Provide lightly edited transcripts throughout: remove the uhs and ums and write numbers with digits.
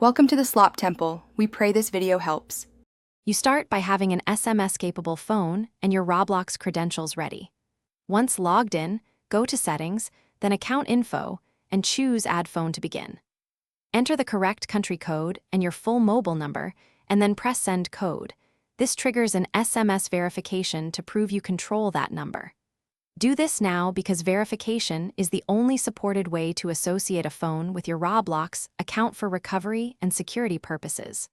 Welcome to the Slop Temple. We pray this video helps. You start by having an SMS-capable phone and your Roblox credentials ready. Once logged in, go to Settings, then Account Info, and choose Add Phone to begin. Enter the correct country code and your full mobile number, and then press Send Code. This triggers an SMS verification to prove you control that number. Do this now because verification is the only supported way to associate a phone with your Roblox account for recovery and security purposes.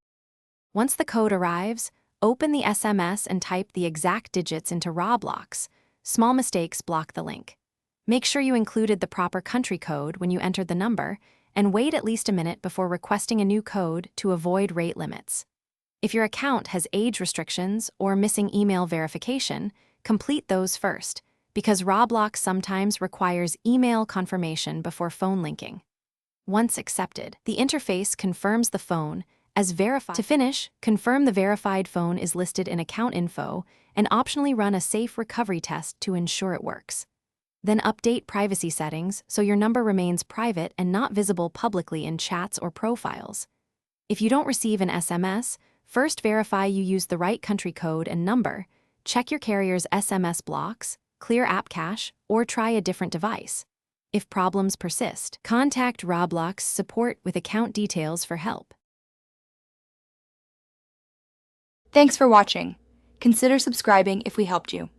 Once the code arrives, open the SMS and type the exact digits into Roblox. Small mistakes block the link. Make sure you included the proper country code when you entered the number, and wait at least a minute before requesting a new code to avoid rate limits. If your account has age restrictions or missing email verification, complete those first, because Roblox sometimes requires email confirmation before phone linking. Once accepted, the interface confirms the phone as verified. To finish, confirm the verified phone is listed in account info and optionally run a safe recovery test to ensure it works. Then update privacy settings so your number remains private and not visible publicly in chats or profiles. If you don't receive an SMS, first verify you used the right country code and number, check your carrier's SMS blocks, clear app cache, or try a different device. If problems persist, contact Roblox support with account details for help. Thanks for watching. Consider subscribing if we helped you.